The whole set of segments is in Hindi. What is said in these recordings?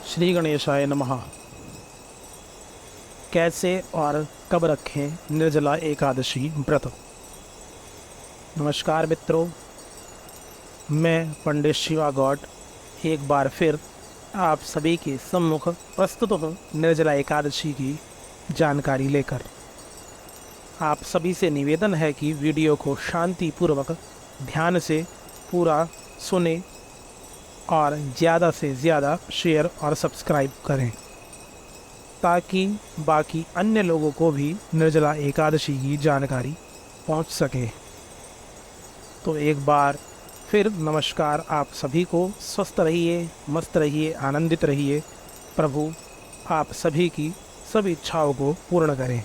श्री गणेशाय नमः। कैसे और कब रखें निर्जला एकादशी व्रत। नमस्कार मित्रों, मैं पंडित शिवा गौड एक बार फिर आप सभी के सम्मुख प्रस्तुत हूँ निर्जला एकादशी की जानकारी लेकर। आप सभी से निवेदन है कि वीडियो को शांतिपूर्वक ध्यान से पूरा सुने और ज़्यादा से ज़्यादा शेयर और सब्सक्राइब करें ताकि बाकी अन्य लोगों को भी निर्जला एकादशी की जानकारी पहुंच सके। तो एक बार फिर नमस्कार आप सभी को। स्वस्थ रहिए, मस्त रहिए, आनंदित रहिए। प्रभु आप सभी की सभी इच्छाओं को पूर्ण करें।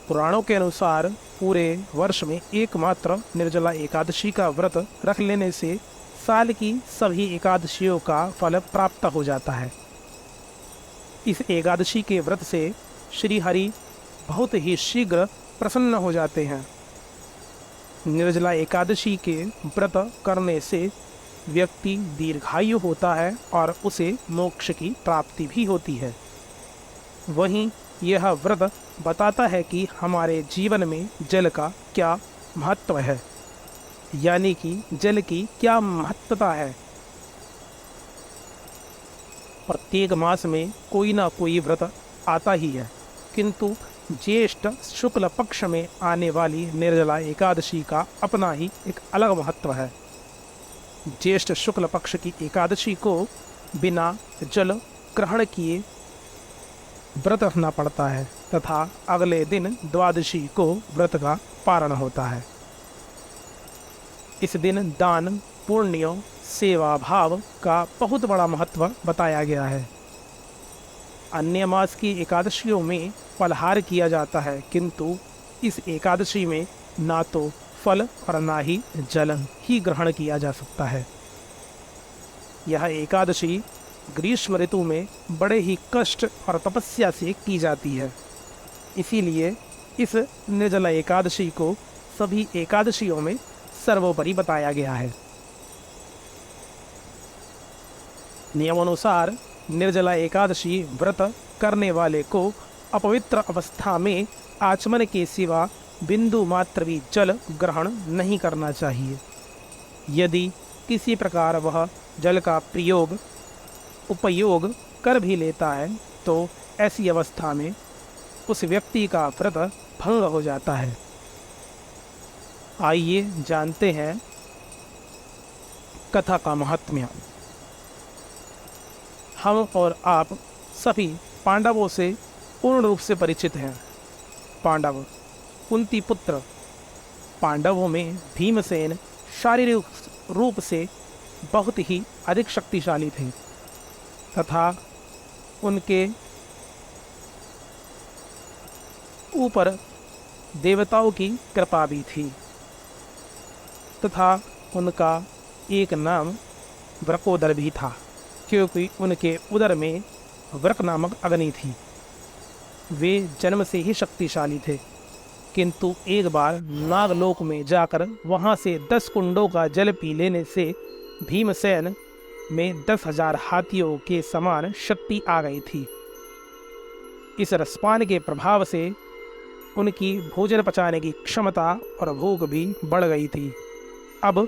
पुराणों के अनुसार पूरे वर्ष में एकमात्र निर्जला एकादशी का व्रत रख लेने से साल की सभी एकादशियों का फल प्राप्त हो जाता है। इस एकादशी के व्रत से श्री हरि बहुत ही शीघ्र प्रसन्न हो जाते हैं। निर्जला एकादशी के व्रत करने से व्यक्ति दीर्घायु होता है और उसे मोक्ष की प्राप्ति भी होती है। वहीं यह व्रत बताता है कि हमारे जीवन में जल का क्या महत्व है, यानी कि जल की क्या महत्वता है। प्रत्येक मास में कोई ना कोई व्रत आता ही है, किंतु ज्येष्ठ शुक्ल पक्ष में आने वाली निर्जला एकादशी का अपना ही एक अलग महत्व है। ज्येष्ठ शुक्ल पक्ष की एकादशी को बिना जल ग्रहण किए व्रत रखना पड़ता है तथा अगले दिन द्वादशी को व्रत का पारण होता है। इस दिन दान, पुण्य, सेवा भाव का बहुत बड़ा महत्व बताया गया है। अन्य मास की एकादशियों में फलाहार किया जाता है, किंतु इस एकादशी में ना तो फल और ना ही जल ही ग्रहण किया जा सकता है। यह एकादशी ग्रीष्म ऋतु में बड़े ही कष्ट और तपस्या से की जाती है। इसीलिए इस निर्जला एकादशी को सभी एकादशियों में सर्वोपरि बताया गया है। नियमानुसार निर्जला एकादशी व्रत करने वाले को अपवित्र अवस्था में आचमन के सिवा बिंदु मात्र भी जल ग्रहण नहीं करना चाहिए। यदि किसी प्रकार वह जल का उपयोग कर भी लेता है तो ऐसी अवस्था में उस व्यक्ति का व्रत भंग हो जाता है। आइए जानते हैं कथा का महात्म्य। हम और आप सभी पांडवों से पूर्ण रूप से परिचित हैं। पांडव कुंती पुत्र। पांडवों में भीमसेन शारीरिक रूप से बहुत ही अधिक शक्तिशाली थे तथा उनके ऊपर देवताओं की कृपा भी थी तथा उनका एक नाम वृकोदर भी था, क्योंकि उनके उदर में वृक नामक अग्नि थी। वे जन्म से ही शक्तिशाली थे, किंतु एक बार नागलोक में जाकर वहाँ से 10 कुंडों का जल पी लेने से भीमसेन में 10,000 हाथियों के समान शक्ति आ गई थी। इस रसपान के प्रभाव से उनकी भोजन पचाने की क्षमता और भूख भी बढ़ गई थी। अब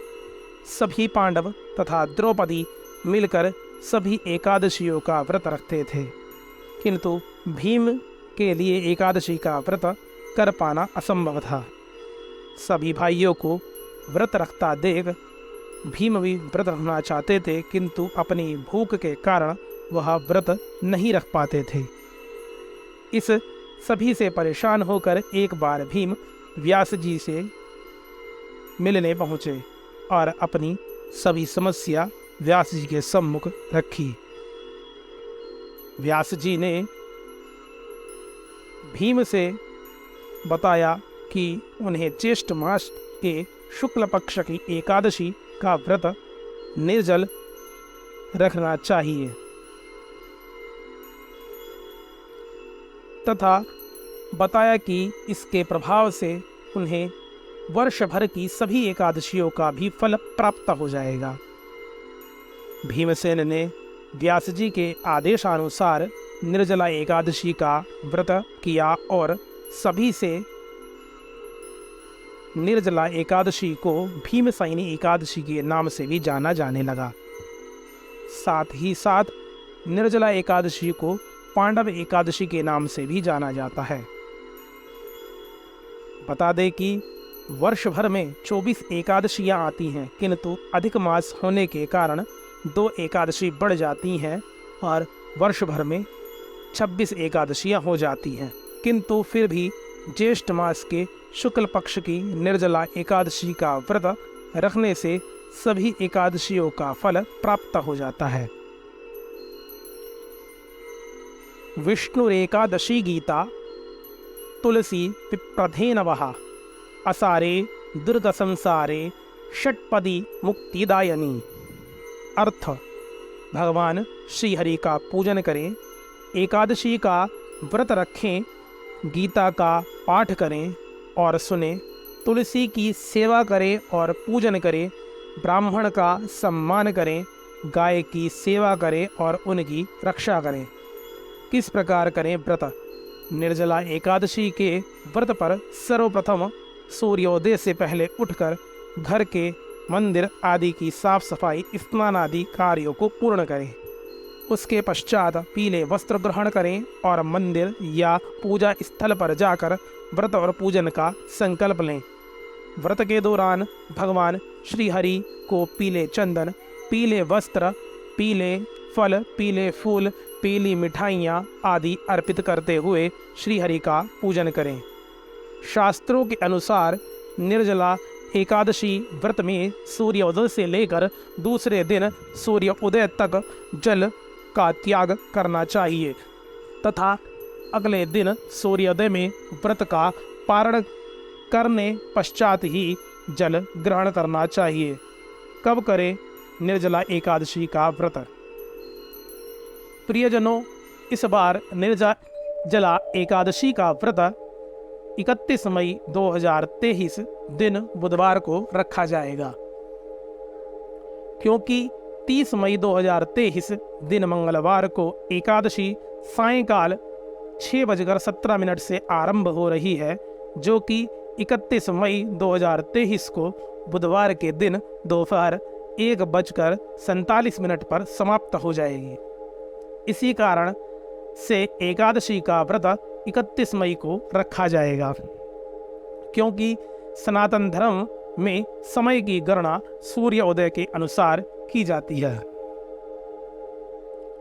सभी पांडव तथा द्रौपदी मिलकर सभी एकादशियों का व्रत रखते थे, किंतु भीम के लिए एकादशी का व्रत कर पाना असंभव था। सभी भाइयों को व्रत रखता देख भीम भी व्रत रखना चाहते थे, किंतु अपनी भूख के कारण वह व्रत नहीं रख पाते थे। इस सभी से परेशान होकर एक बार भीम व्यास जी से मिलने पहुँचे और अपनी सभी समस्या व्यास जी के सम्मुख रखी। व्यास जी ने भीम से बताया कि उन्हें ज्येष्ठ मास के शुक्ल पक्ष की एकादशी का व्रत निर्जल रखना चाहिए तथा बताया कि इसके प्रभाव से उन्हें वर्ष भर की सभी एकादशियों का भी फल प्राप्त हो जाएगा। भीमसेन ने व्यास जी के आदेशानुसार निर्जला एकादशी का व्रत किया और सभी से निर्जला एकादशी को भीमसाइनी एकादशी के नाम से भी जाना जाने लगा। साथ ही साथ निर्जला एकादशी को पांडव एकादशी के नाम से भी जाना जाता है। बता दें कि वर्ष भर में 24 एकादशियां आती हैं, किंतु अधिक मास होने के कारण 2 एकादशी बढ़ जाती हैं और वर्ष भर में 26 एकादशियां हो जाती हैं। किंतु फिर भी ज्येष्ठ मास के शुक्ल पक्ष की निर्जला एकादशी का व्रत रखने से सभी एकादशियों का फल प्राप्त हो जाता है। विष्णुरेकादशी गीता तुलसी पिप्रधे नवः असारे दुर्ग संसारे षटपदी मुक्तिदायनी। अर्थ: भगवान श्री हरि का पूजन करें, एकादशी का व्रत रखें, गीता का पाठ करें और सुने, तुलसी की सेवा करें और पूजन करें, ब्राह्मण का सम्मान करें, गाय की सेवा करें और उनकी रक्षा करें। किस प्रकार करें व्रत? निर्जला एकादशी के व्रत पर सर्वप्रथम सूर्योदय से पहले उठकर घर के मंदिर आदि की साफ सफाई, स्नान आदि कार्यों को पूर्ण करें। उसके पश्चात पीले वस्त्र ग्रहण करें और मंदिर या पूजा स्थल पर जाकर व्रत और पूजन का संकल्प लें। व्रत के दौरान भगवान श्री हरि को पीले चंदन, पीले वस्त्र, पीले फल, पीले फूल, पीली मिठाइयाँ आदि अर्पित करते हुए श्री हरि का पूजन करें। शास्त्रों के अनुसार निर्जला एकादशी व्रत में सूर्योदय से लेकर दूसरे दिन सूर्य उदय तक जल का त्याग करना चाहिए तथा अगले दिन सूर्योदय में व्रत का पारण करने पश्चात ही जल ग्रहण करना चाहिए। कब करें निर्जला एकादशी का व्रत? प्रियजनों, इस बार निर्जला एकादशी का व्रत 31 मई 2023 दिन बुधवार को रखा जाएगा, क्योंकि 30 मई 2023 दिन मंगलवार को एकादशी सायंकाल 6:17 से आरंभ हो रही है, जो कि 31 मई 2023 को बुधवार के दिन दोपहर 1:47 पर समाप्त हो जाएगी। इसी कारण से एकादशी का व्रत 31 मई को रखा जाएगा, क्योंकि सनातन धर्म में समय की गणना सूर्योदय के अनुसार की जाती है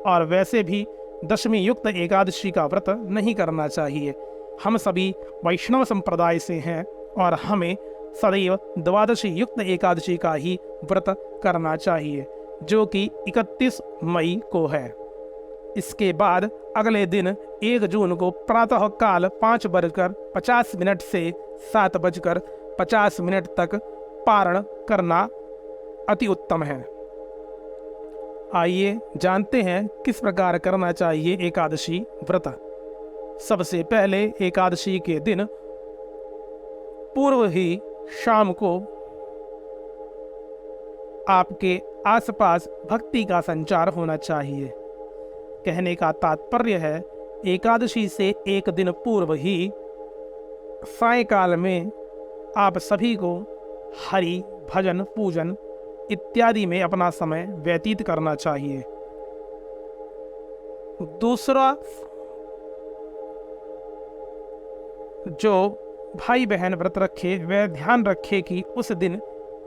और वैसे भी दशमी युक्त एकादशी का व्रत नहीं करना चाहिए। हम सभी वैष्णव संप्रदाय से हैं और हमें सदैव द्वादशी युक्त एकादशी का ही व्रत करना चाहिए, जो कि 31 मई को है। इसके बाद अगले दिन 1 जून को प्रातः काल 5:50 से 7:50 तक पारण करना अति उत्तम है। आइए जानते हैं किस प्रकार करना चाहिए एकादशी व्रत। सबसे पहले एकादशी के दिन पूर्व ही शाम को आपके आसपास भक्ति का संचार होना चाहिए। कहने का तात्पर्य है, एकादशी से एक दिन पूर्व ही सायंकाल में आप सभी को हरि भजन पूजन इत्यादि में अपना समय व्यतीत करना चाहिए। दूसरा, जो भाई बहन व्रत रखे वह ध्यान रखे कि उस दिन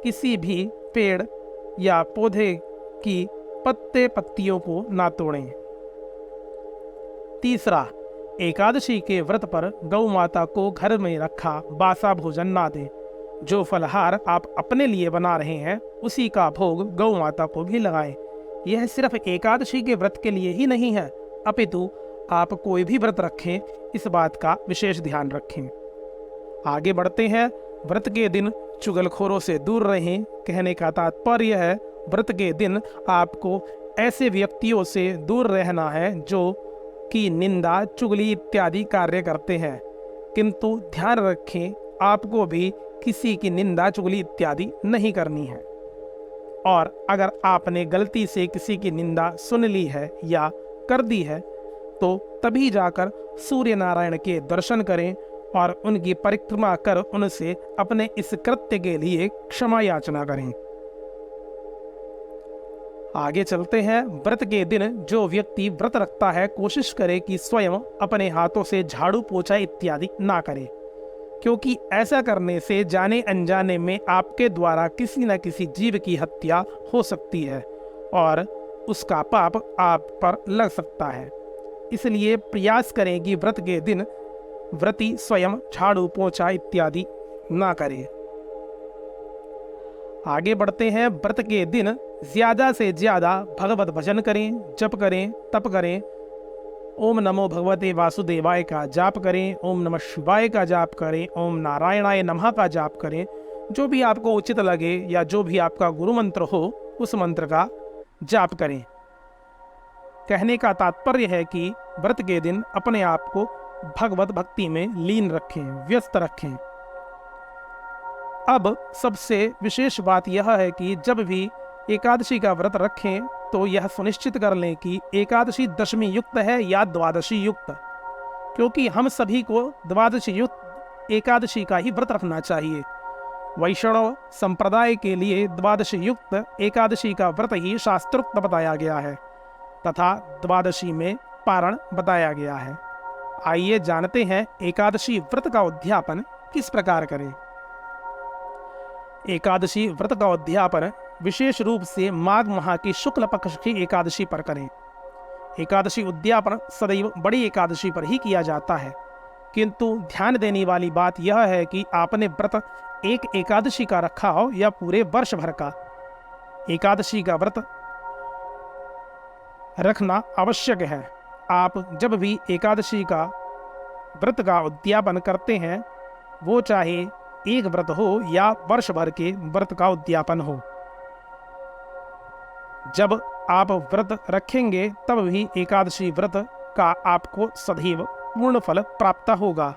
किसी भी पेड़ या पौधे की पत्ते पत्तियों को ना तोड़ें। तीसरा, एकादशी के व्रत पर गौ माता को घर में रखा बासा भोजन ना दें। जो फलहार आप अपने लिए बना रहे हैं उसी का भोग गौ माता को भी लगाएं। यह सिर्फ एकादशी के व्रत के लिए ही नहीं है, अपितु आप कोई भी व्रत रखें इस बात का विशेष ध्यान रखें। आगे बढ़ते हैं। व्रत के दिन चुगलखोरों से दूर रहें। कहने का तात्पर्य है, व्रत के दिन आपको ऐसे व्यक्तियों से दूर रहना है जो कि निंदा चुगली इत्यादि कार्य करते हैं। किंतु ध्यान रखें, आपको भी किसी की निंदा चुगली इत्यादि नहीं करनी है। और अगर आपने गलती से किसी की निंदा सुन ली है या कर दी है तो तभी जाकर सूर्य नारायण के दर्शन करें और उनकी परिक्रमा कर उनसे अपने इस कृत्य के लिए क्षमा याचना करें। आगे चलते हैं। व्रत के दिन जो व्यक्ति व्रत रखता है कोशिश करे कि स्वयं अपने हाथों से झाड़ू पोछा इत्यादि ना करे, क्योंकि ऐसा करने से जाने अनजाने में आपके द्वारा किसी न किसी जीव की हत्या हो सकती है और उसका पाप आप पर लग सकता है। इसलिए प्रयास करें कि व्रत के दिन व्रती स्वयं झाड़ू पोछा इत्यादि ना करे। आगे बढ़ते हैं। व्रत के दिन ज्यादा से ज्यादा भगवत भजन करें, जप करें, तप करें, ओम नमो भगवते वासुदेवाय का जाप करें, ओम नमः शिवाय का जाप करें, ओम नारायणाय नमः का जाप करें। जो भी आपको उचित लगे या जो भी आपका गुरु मंत्र हो उस मंत्र का जाप करें। कहने का तात्पर्य है कि व्रत के दिन अपने आप को भगवत भक्ति में लीन रखें, व्यस्त रखें। अब सबसे विशेष बात यह है कि जब भी एकादशी का व्रत रखें तो यह सुनिश्चित कर लें कि एकादशी दशमी युक्त है या द्वादशी युक्त, क्योंकि हम सभी को द्वादशी युक्त एकादशी का ही व्रत रखना चाहिए। वैष्णव संप्रदाय के लिए द्वादशी युक्त एकादशी का व्रत ही शास्त्रोक्त बताया गया है तथा द्वादशी में पारण बताया गया है। आइए जानते हैं एकादशी व्रत का उद्यापन किस प्रकार करें। एकादशी व्रत का उद्यापन विशेष रूप से माघ माह की शुक्ल पक्ष की एकादशी पर करें। एकादशी उद्यापन सदैव बड़ी एकादशी पर ही किया जाता है, किंतु ध्यान देने वाली बात यह है कि आपने व्रत एक एकादशी का रखा हो या पूरे वर्ष भर का। एकादशी का व्रत रखना आवश्यक है। आप जब भी एकादशी का व्रत का उद्यापन करते हैं, वो चाहे एक व्रत हो या वर्ष भर के व्रत का उद्यापन हो, जब आप व्रत रखेंगे तब भी एकादशी व्रत का आपको सदैव पूर्ण फल प्राप्त होगा।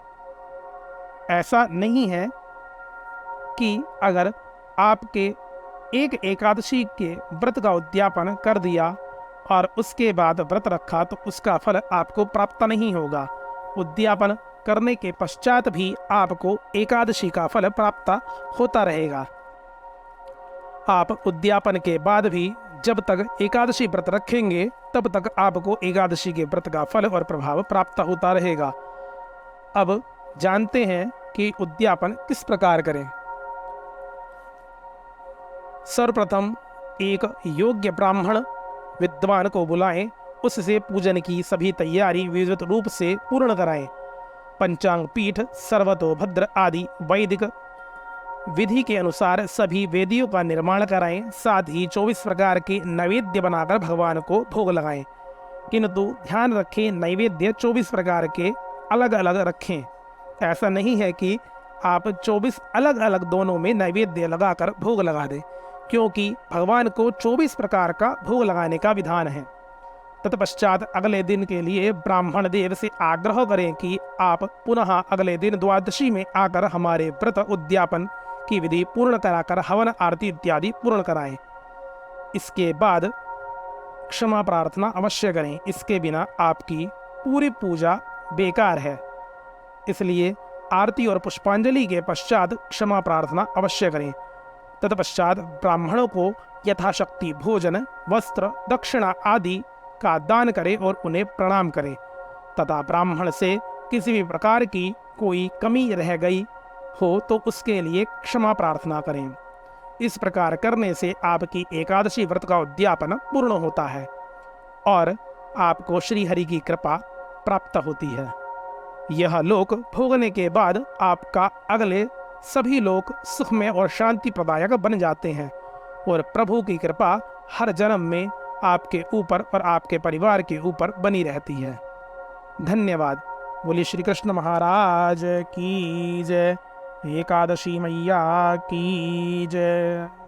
ऐसा नहीं है कि अगर आपके एक एकादशी के व्रत का उद्यापन कर दिया और उसके बाद व्रत रखा तो उसका फल आपको प्राप्त नहीं होगा। उद्यापन करने के पश्चात भी आपको एकादशी का फल प्राप्त होता रहेगा। आप उद्यापन के बाद भी जब तक एकादशी व्रत रखेंगे तब तक आपको एकादशी के व्रत का फल और प्रभाव प्राप्त होता रहेगा। अब जानते हैं कि उद्यापन किस प्रकार करें। सर्वप्रथम एक योग्य ब्राह्मण विद्वान को बुलाएं, उससे पूजन की सभी तैयारी विधिवत रूप से पूर्ण कराएं। पंचांग पीठ, सर्वतोभद्र आदि वैदिक विधि के अनुसार सभी वेदियों का निर्माण कराएं। साथ ही 24 प्रकार के नैवेद्य बनाकर भगवान को भोग लगाएं, किंतु ध्यान रखें नैवेद्य 24 प्रकार के अलग अलग रखें। ऐसा नहीं है कि आप 24 अलग अलग दोनों में नैवेद्य लगाकर भोग लगा दें, क्योंकि भगवान को 24 प्रकार का भोग लगाने का विधान है। तत्पश्चात अगले दिन के लिए ब्राह्मण देव से आग्रह करें कि आप पुनः अगले दिन द्वादशी में आकर हमारे व्रत उद्यापन की विधि पूर्ण कराकर हवन आरती इत्यादि पूर्ण कराएं। इसके बाद क्षमा प्रार्थना अवश्य करें, इसके बिना आपकी पूरी पूजा बेकार है। इसलिए आरती और पुष्पांजलि के पश्चात क्षमा प्रार्थना अवश्य करें। तत्पश्चात ब्राह्मणों को यथाशक्ति भोजन, वस्त्र, दक्षिणा आदि का दान करें और उन्हें प्रणाम करें तथा ब्राह्मण से किसी भी प्रकार की कोई कमी रह गई हो तो उसके लिए क्षमा प्रार्थना करें। इस प्रकार करने से आपकी एकादशी व्रत का उद्यापन पूर्ण होता है और आपको श्री हरि की कृपा प्राप्त होती है। यह लोक भोगने के बाद आपका अगले सभी लोक सुखमय और शांति प्रदायक बन जाते हैं और प्रभु की कृपा हर जन्म में आपके ऊपर और आपके परिवार के ऊपर बनी रहती है। धन्यवाद। बोलिए श्री कृष्ण महाराज की जय। एकादशी मैया की जय।